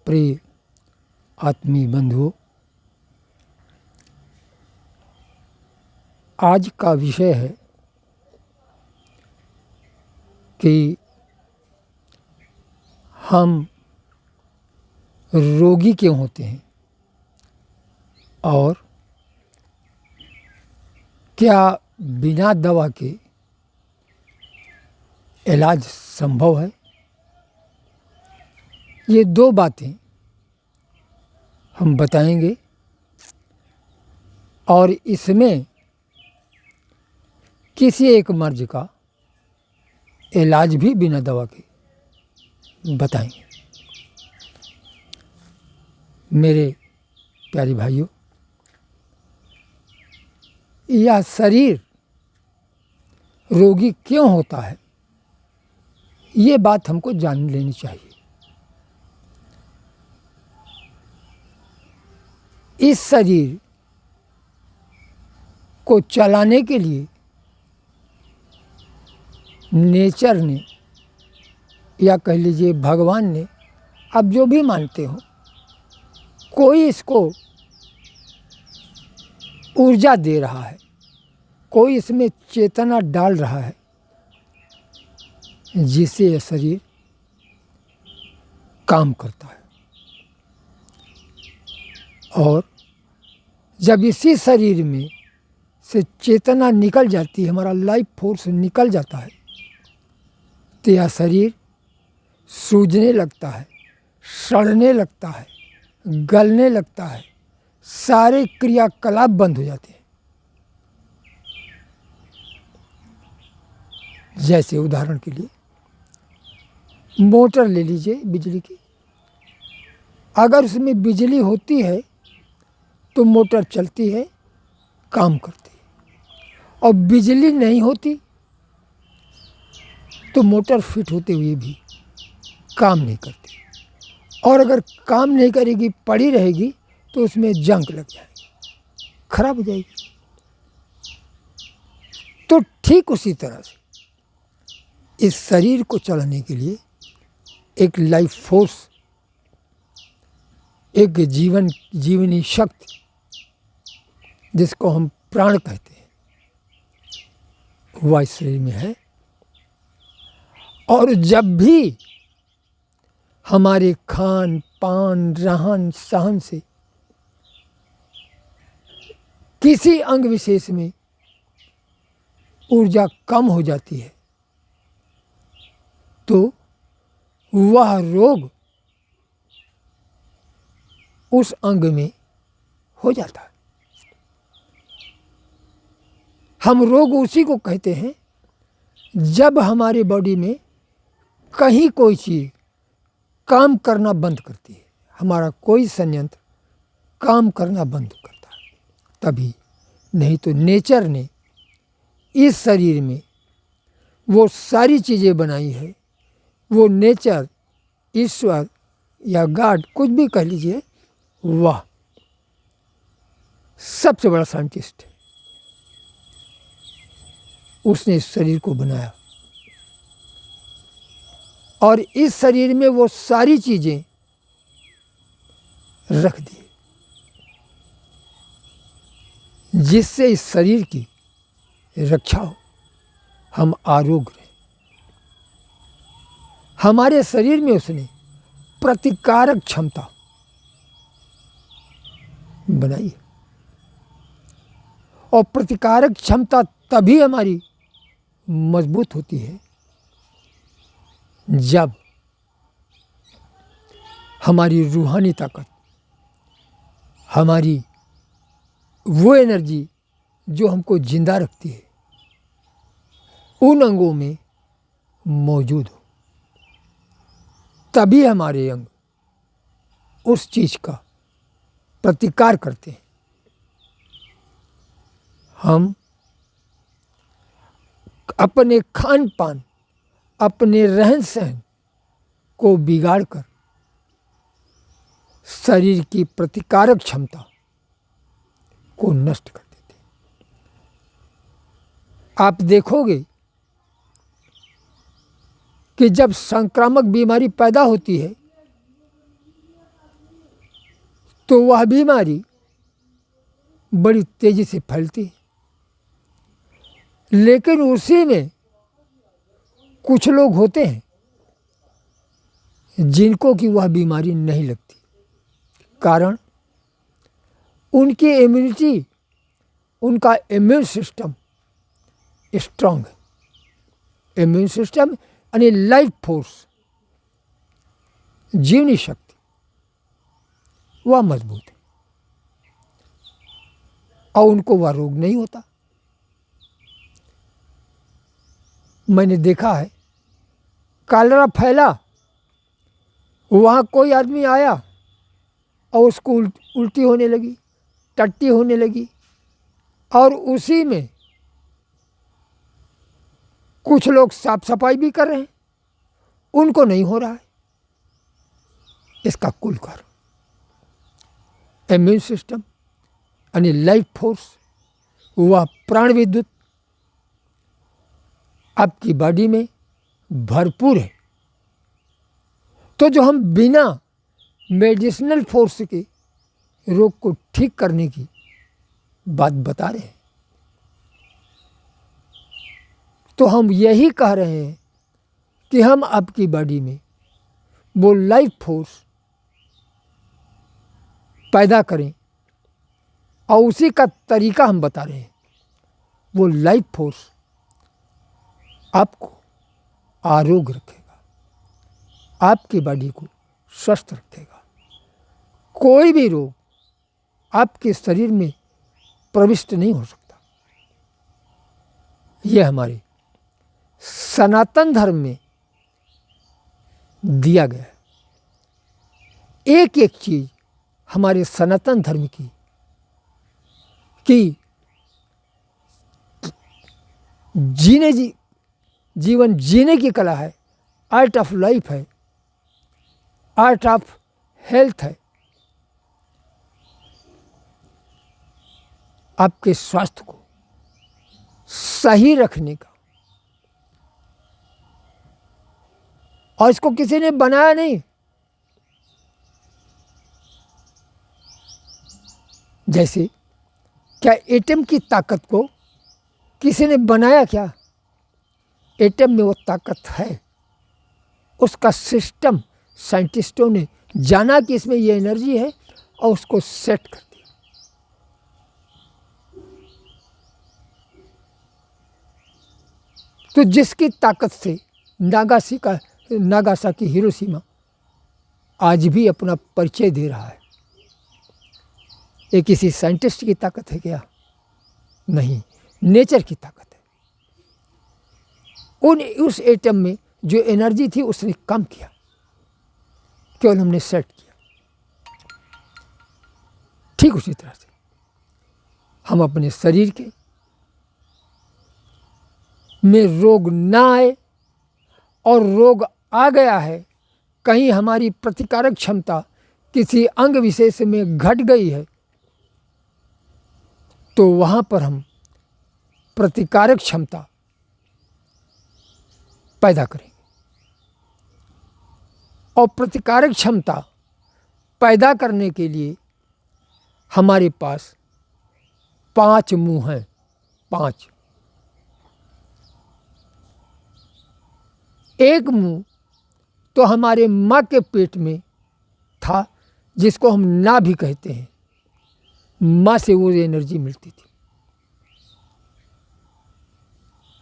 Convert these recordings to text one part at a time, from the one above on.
प्रिय आत्मीय बंधुओं, आज का विषय है कि हम रोगी क्यों होते हैं और क्या बिना दवा के इलाज संभव है। ये दो बातें हम बताएंगे और इसमें किसी एक मर्ज का इलाज भी बिना दवा के बताएंगे। मेरे प्यारे भाइयों, यह शरीर रोगी क्यों होता है, ये बात हमको जान लेनी चाहिए। इस शरीर को चलाने के लिए नेचर ने या कह लीजिए भगवान ने, अब जो भी मानते हो, कोई इसको ऊर्जा दे रहा है, कोई इसमें चेतना डाल रहा है जिससे यह शरीर काम करता है। और जब इसी शरीर में से चेतना निकल जाती है, हमारा लाइफ फोर्स निकल जाता है, तो यह शरीर सूजने लगता है, सड़ने लगता है, गलने लगता है, सारे क्रियाकलाप बंद हो जाते हैं। जैसे उदाहरण के लिए मोटर ले लीजिए बिजली की, अगर उसमें बिजली होती है तो मोटर चलती है, काम करती है, और बिजली नहीं होती तो मोटर फिट होते हुए भी काम नहीं करती, और अगर काम नहीं करेगी, पड़ी रहेगी, तो उसमें जंग लग जाएगी, खराब हो जाएगी। तो ठीक उसी तरह से इस शरीर को चलाने के लिए एक लाइफ फोर्स, एक जीवनी शक्ति, जिसको हम प्राण कहते हैं, वह इस शरीर में है। और जब भी हमारे खान पान रहन सहन से किसी अंग विशेष में ऊर्जा कम हो जाती है, तो वह रोग उस अंग में हो जाता है। हम रोग उसी को कहते हैं जब हमारी बॉडी में कहीं कोई चीज़ काम करना बंद करती है, हमारा कोई संयंत्र काम करना बंद करता है, तभी। नहीं तो नेचर ने इस शरीर में वो सारी चीज़ें बनाई है। वो नेचर, ईश्वर या गॉड, कुछ भी कह लीजिए, वह सबसे बड़ा साइंटिस्ट है। उसने इस शरीर को बनाया और इस शरीर में वो सारी चीज़ें रख दी जिससे इस शरीर की रक्षा हो, हम आरोग्य रहें। हमारे शरीर में उसने प्रतिकारक क्षमता बनाई है, और प्रतिकारक क्षमता तभी हमारी मजबूत होती है जब हमारी रूहानी ताकत, हमारी वो एनर्जी जो हमको जिंदा रखती है, उन अंगों में मौजूद हो, तभी हमारे अंग उस चीज़ का प्रतिकार करते हैं। हम अपने खान पान, अपने रहन सहन को बिगाड़कर शरीर की प्रतिकारक क्षमता को नष्ट कर देते हैं। आप देखोगे कि जब संक्रामक बीमारी पैदा होती है तो वह बीमारी बड़ी तेजी से फैलती है। लेकिन उसी में कुछ लोग होते हैं जिनको कि वह बीमारी नहीं लगती। कारण उनकी इम्यूनिटी, उनका इम्यून सिस्टम स्ट्रांग है। इम्यून सिस्टम यानी लाइफ फोर्स, जीवनी शक्ति, वह मजबूत है और उनको वह रोग नहीं होता। मैंने देखा है कॉलेरा फैला, वहाँ कोई आदमी आया और उसको उल्टी होने लगी, टट्टी होने लगी, और उसी में कुछ लोग साफ सफाई भी कर रहे हैं, उनको नहीं हो रहा है। इसका कुल कारण इम्यून सिस्टम यानी लाइफ फोर्स, वह प्राण विद्युत आपकी बॉडी में भरपूर है। तो जो हम बिना मेडिसिनल फोर्स के रोग को ठीक करने की बात बता रहे हैं, तो हम यही कह रहे हैं कि हम आपकी बॉडी में वो लाइफ फोर्स पैदा करें, और उसी का तरीका हम बता रहे हैं। वो लाइफ फोर्स आपको आरोग्य रखेगा, आपकी बॉडी को स्वस्थ रखेगा। कोई भी रोग आपके शरीर में प्रविष्ट नहीं हो सकता। यह हमारे सनातन धर्म में दिया गया है। एक एक चीज हमारे सनातन धर्म की जीवन जीने की कला है, आर्ट ऑफ लाइफ है, आर्ट ऑफ हेल्थ है। आपके स्वास्थ्य को सही रखने का, और इसको किसी ने बनाया नहीं। जैसे क्या एटम की ताकत को किसी ने बनाया क्या? एटम में वो ताकत है, उसका सिस्टम साइंटिस्टों ने जाना कि इसमें ये एनर्जी है और उसको सेट कर दिया। तो जिसकी ताकत से नागासाकी हिरोशिमा आज भी अपना परिचय दे रहा है, ये किसी साइंटिस्ट की ताकत है क्या? नहीं, नेचर की ताकत है। उस एटम में जो एनर्जी थी उसने कम किया, केवल हमने सेट किया। ठीक उसी तरह से हम अपने शरीर के में रोग ना आए, और रोग आ गया है, कहीं हमारी प्रतिकारक क्षमता किसी अंग विशेष में घट गई है, तो वहाँ पर हम प्रतिकारक क्षमता पैदा करेंगे। और प्रतिकारक क्षमता पैदा करने के लिए हमारे पास 5 मुंह हैं। 5। एक मुंह तो हमारे माँ के पेट में था, जिसको हम नाभि कहते हैं। माँ से वो एनर्जी मिलती थी।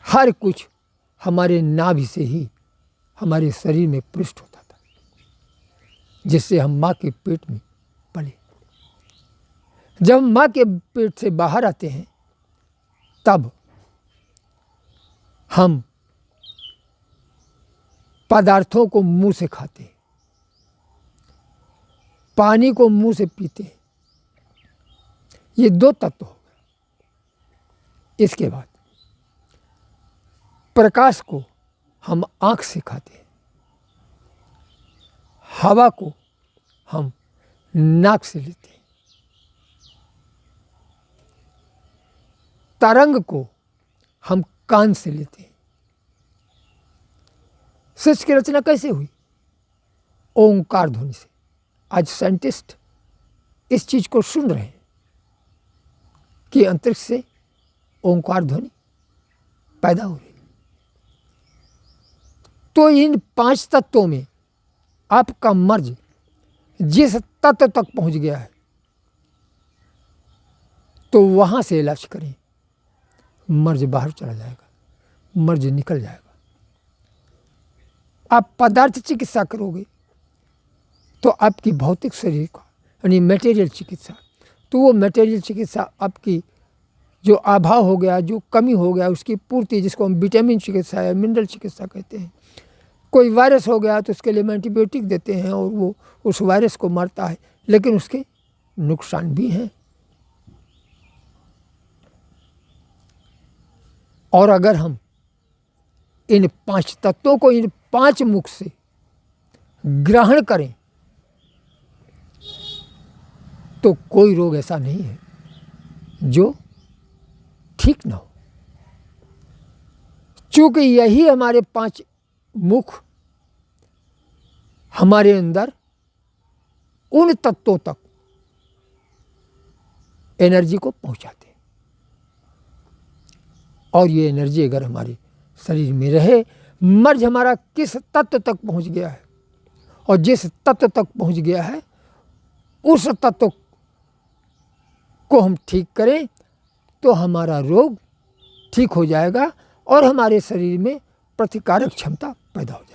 हर कुछ हमारे नाभि से ही हमारे शरीर में पृष्ठ होता था, जिससे हम माँ के पेट में पले। जब माँ के पेट से बाहर आते हैं, तब हम पदार्थों को मुंह से खाते हैं, पानी को मुंह से पीते हैं। ये 2 तत्व हो गए। इसके बाद प्रकाश को हम आँख से खाते हैं, हवा को हम नाक से लेते हैं, तरंग को हम कान से लेते हैं। सृष्टि की रचना कैसे हुई? ओंकार ध्वनि से। आज साइंटिस्ट इस चीज को सुन रहे हैं कि अंतरिक्ष से ओंकार ध्वनि पैदा हो रही। तो इन 5 तत्वों में आपका मर्ज जिस तत्व तक पहुंच गया है तो वहां से इलाज करें, मर्ज बाहर चला जाएगा, मर्ज निकल जाएगा। आप पदार्थ चिकित्सा करोगे तो आपकी भौतिक शरीर का यानी मटेरियल चिकित्सा, तो वो मटेरियल चिकित्सा आपकी जो अभाव हो गया, जो कमी हो गया, उसकी पूर्ति, जिसको हम विटामिन चिकित्सा या मिनरल चिकित्सा कहते हैं। कोई वायरस हो गया तो उसके लिए हम एंटीबायोटिक देते हैं और वो उस वायरस को मारता है, लेकिन उसके नुकसान भी हैं। और अगर हम इन 5 तत्वों को इन 5 मुख से ग्रहण करें तो कोई रोग ऐसा नहीं है जो ठीक ना हो। चूंकि यही हमारे 5 मुख हमारे अंदर उन तत्वों तक एनर्जी को पहुंचाते हैं, और ये एनर्जी अगर हमारे शरीर में रहे, मर्ज हमारा किस तत्व तक पहुंच गया है और जिस तत्व तक पहुंच गया है उस तत्व को हम ठीक करें तो हमारा रोग ठीक हो जाएगा और हमारे शरीर में प्रतिकारक क्षमता पैदा हो जाएगी।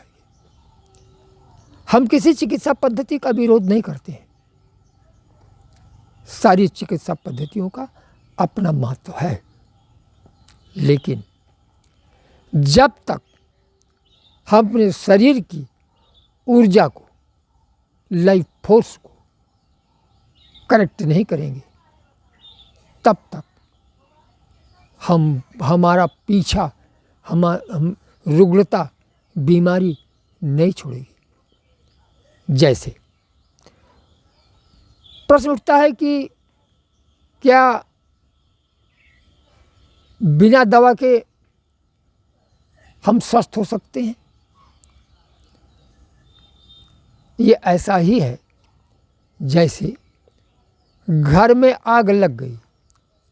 हम किसी चिकित्सा पद्धति का विरोध नहीं करते हैं, सारी चिकित्सा पद्धतियों का अपना महत्व है, लेकिन जब तक हम अपने शरीर की ऊर्जा को, लाइफ फोर्स को करेक्ट नहीं करेंगे तब तक हमारा पीछा, हम रुग्णता, बीमारी नहीं छोड़ेगी। जैसे प्रश्न उठता है कि क्या बिना दवा के हम स्वस्थ हो सकते हैं? ये ऐसा ही है जैसे घर में आग लग गई,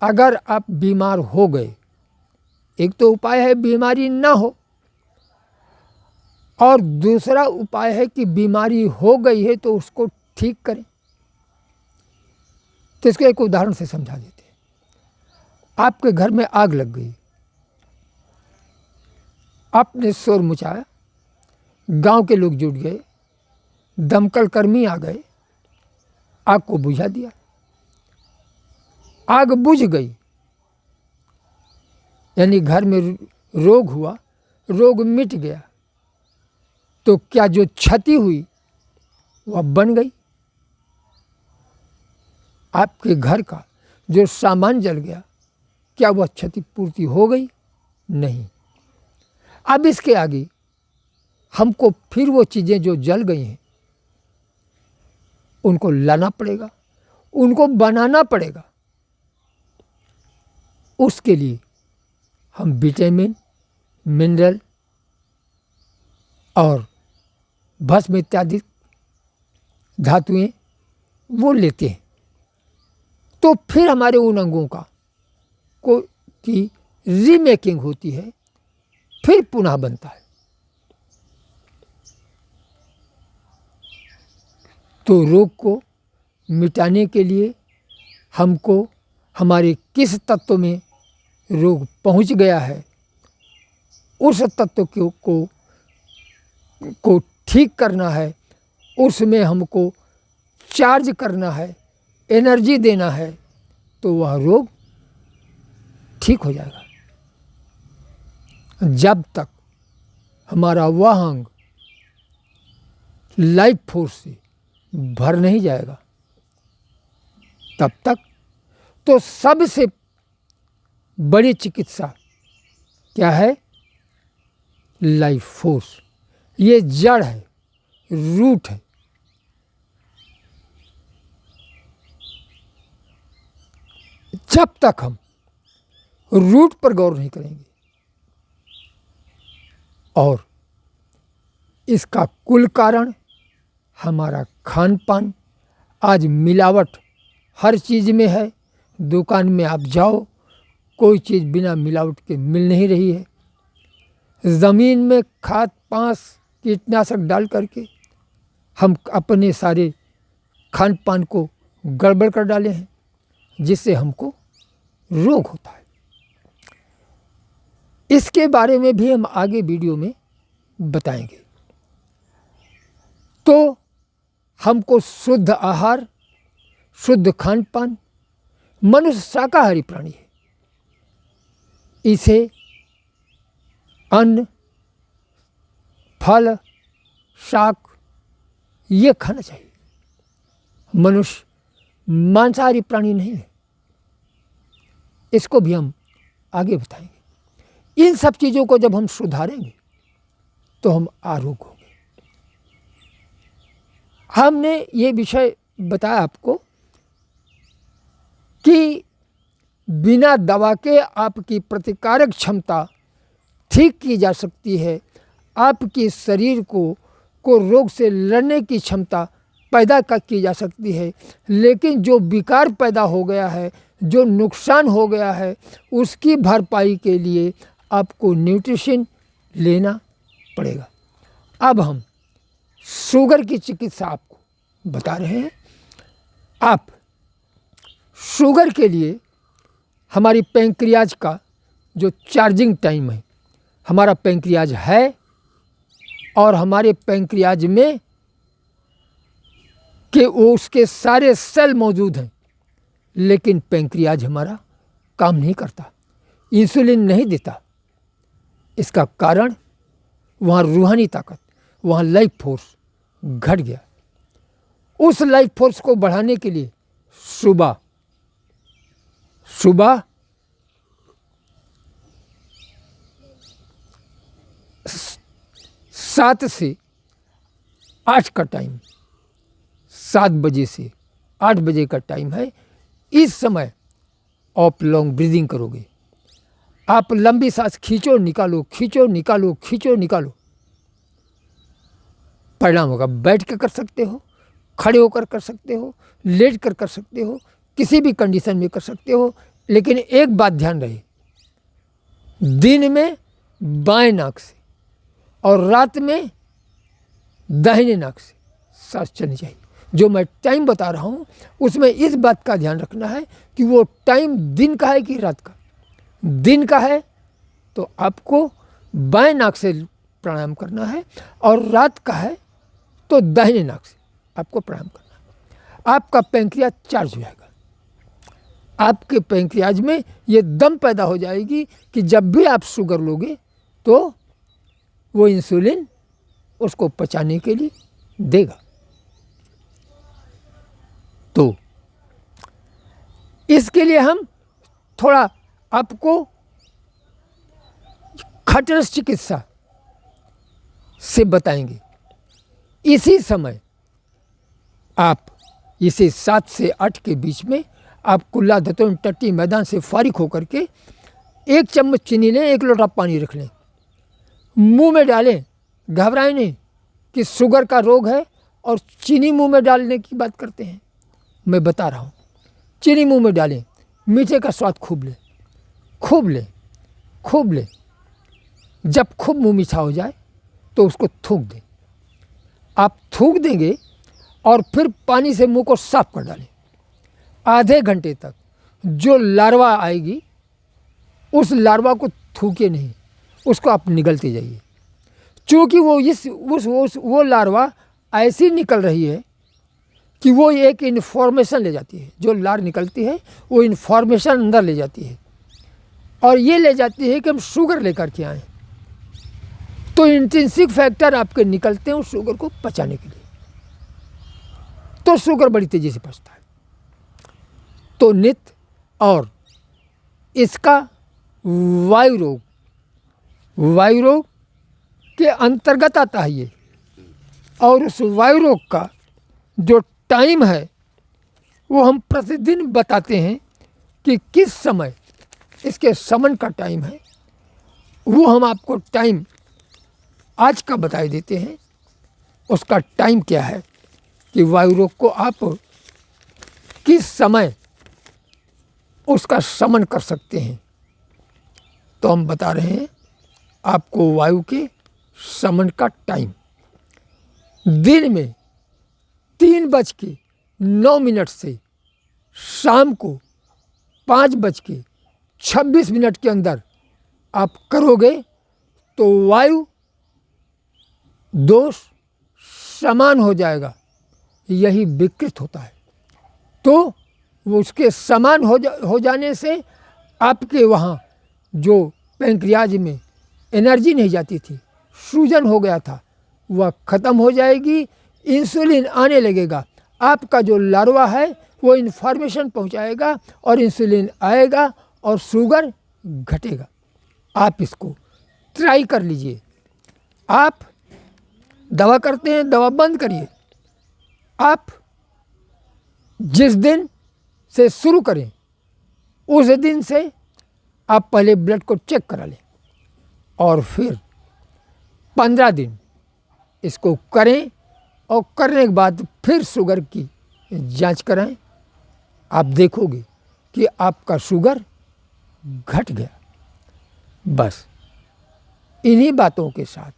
अगर आप बीमार हो गए, एक तो उपाय है बीमारी ना हो, और दूसरा उपाय है कि बीमारी हो गई है तो उसको ठीक करें। तो इसको एक उदाहरण से समझा देते हैं। आपके घर में आग लग गई, आपने शोर मचाया, गांव के लोग जुट गए, दमकल कर्मी आ गए, आग को बुझा दिया, आग बुझ गई, यानी घर में रोग हुआ, रोग मिट गया, तो क्या जो क्षति हुई वह बन गई? आपके घर का जो सामान जल गया, क्या वह क्षति पूर्ति हो गई? नहीं। अब इसके आगे हमको फिर वो चीज़ें जो जल गई हैं उनको लाना पड़ेगा, उनको बनाना पड़ेगा। उसके लिए हम विटामिन, मिनरल और भस्म इत्यादि धातुएं वो लेते हैं, तो फिर हमारे उन अंगों की रीमेकिंग होती है, फिर पुनः बनता है। तो रोग को मिटाने के लिए हमको हमारे किस तत्व में रोग पहुंच गया है उस तत्व को ठीक करना है, उसमें हमको चार्ज करना है, एनर्जी देना है, तो वह रोग ठीक हो जाएगा। जब तक हमारा वह अंग लाइफ फोर्स से भर नहीं जाएगा तब तक तो सबसे बड़ी चिकित्सा क्या है? Life force. ये जड़ है, रूट है। जब तक हम रूट पर गौर नहीं करेंगे और इसका कुल कारण हमारा खान पान, आज मिलावट हर चीज़ में है। दुकान में आप जाओ, कोई चीज़ बिना मिलावट के मिल नहीं रही है। ज़मीन में खाद पांस कीटनाशक डाल करके हम अपने सारे खान पान को गड़बड़ कर डाले हैं, जिससे हमको रोग होता है। इसके बारे में भी हम आगे वीडियो में बताएंगे। तो हमको शुद्ध आहार, शुद्ध खान पान, मनुष्य शाकाहारी प्राणी है, इसे अन्न, फल, शाक ये खाना चाहिए। मनुष्य मांसाहारी प्राणी नहीं है, इसको भी हम आगे बताएंगे। इन सब चीज़ों को जब हम सुधारेंगे तो हम आरोग्य होंगे। हमने ये विषय बताया आपको कि बिना दवा के आपकी प्रतिकारक क्षमता ठीक की जा सकती है, आपके शरीर को रोग से लड़ने की क्षमता पैदा की जा सकती है। लेकिन जो विकार पैदा हो गया है, जो नुकसान हो गया है, उसकी भरपाई के लिए आपको न्यूट्रिशन लेना पड़ेगा। अब हम शुगर की चिकित्सा आपको बता रहे हैं। आप शुगर के लिए हमारी पैंक्रियाज का जो चार्जिंग टाइम है, हमारा पैंक्रियाज है और हमारे पैंक्रियाज में कि वो उसके सारे सेल मौजूद हैं, लेकिन पैंक्रियाज हमारा काम नहीं करता, इंसुलिन नहीं देता। इसका कारण वहाँ रूहानी ताकत, वहाँ लाइफ फोर्स घट गया। उस लाइफ फोर्स को बढ़ाने के लिए सुबह 7 से 8 का टाइम, 7 बजे से 8 बजे का टाइम है। इस समय आप लॉन्ग ब्रीदिंग करोगे, आप लंबी सांस खींचो निकालो, खींचो निकालो, खींचो निकालो, परिणाम होगा। बैठ कर कर सकते हो, खड़े होकर कर सकते हो, लेट कर कर सकते हो, किसी भी कंडीशन में कर सकते हो। लेकिन एक बात ध्यान रहे, दिन में बाएं नाक से और रात में दाहिने नाक से सांस चलनी चाहिए। जो मैं टाइम बता रहा हूँ उसमें इस बात का ध्यान रखना है कि वो टाइम दिन का है कि रात का। दिन का है तो आपको बाएं नाक से प्राणायाम करना है, और रात का है तो दाहिने नाक से आपको प्राणायाम करना है। आपका पैंक्रियाज चार्ज हो जाएगा, आपके पैंक्रियाज में ये दम पैदा हो जाएगी कि जब भी आप शुगर लोगे तो वो इंसुलिन उसको पचाने के लिए देगा। तो इसके लिए हम थोड़ा आपको खटरस चिकित्सा से बताएंगे। इसी समय आप इसे 7 से 8 के बीच में आप कुल्ला धतोन टट्टी मैदान से फारिग होकर के 1 चम्मच चीनी लें, 1 लोटा पानी रख लें, मुंह में डालें। घबराएं नहीं कि शुगर का रोग है और चीनी मुंह में डालने की बात करते हैं। मैं बता रहा हूँ, चीनी मुंह में डालें, मीठे का स्वाद खूब लें, खूब लें, खूब लें। जब खूब मुंह मीठा हो जाए तो उसको थूक दें। आप थूक देंगे और फिर पानी से मुंह को साफ कर डालें। आधे घंटे तक जो लार्वा आएगी उस लार्वा को थूके नहीं, उसको आप निगलते जाइए। चूँकि वो लार्वा ऐसी निकल रही है कि वो एक इन्फॉर्मेशन ले जाती है। जो लार निकलती है वो इन्फॉर्मेशन अंदर ले जाती है, और ये ले जाती है कि हम शुगर लेकर के आएँ। तो इंट्रिंसिक फैक्टर आपके निकलते हैं उस शुगर को पचाने के लिए, तो शुगर बड़ी तेज़ी से पचता है। तो नित्य, और इसका वायु रोग के अंतर्गत आता है ये। और उस वायु रोग का जो टाइम है वो हम प्रतिदिन बताते हैं कि किस समय इसके शमन का टाइम है। वो हम आपको टाइम आज का बता देते हैं। उसका टाइम क्या है कि वायु रोग को आप किस समय उसका शमन कर सकते हैं, तो हम बता रहे हैं आपको वायु के शमन का टाइम। दिन में 3:09 से शाम को 5:26 के अंदर आप करोगे तो वायु दोष समान हो जाएगा। यही विकृत होता है। तो वो उसके समान हो जाने से आपके वहाँ जो पैंक्रियाज में एनर्जी नहीं जाती थी, सूजन हो गया था, वह ख़त्म हो जाएगी। इंसुलिन आने लगेगा। आपका जो लार्वा है वो इन्फॉर्मेशन पहुंचाएगा और इंसुलिन आएगा और शुगर घटेगा। आप इसको ट्राई कर लीजिए। आप दवा करते हैं, दवा बंद करिए। आप जिस दिन से शुरू करें उस दिन से आप पहले ब्लड को चेक करा लें और फिर 15 दिन इसको करें और करने के बाद फिर शुगर की जांच कराएं। आप देखोगे कि आपका शुगर घट गया। बस इन्हीं बातों के साथ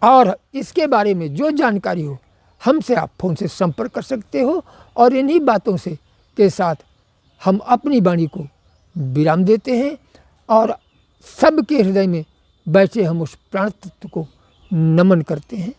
और इसके बारे में जो जानकारी हो हमसे आप फ़ोन से संपर्क कर सकते हो और इन्हीं बातों से के साथ हम अपनी वाणी को विराम देते हैं और सबके हृदय में बैठे हम उस प्राण तत्व को नमन करते हैं।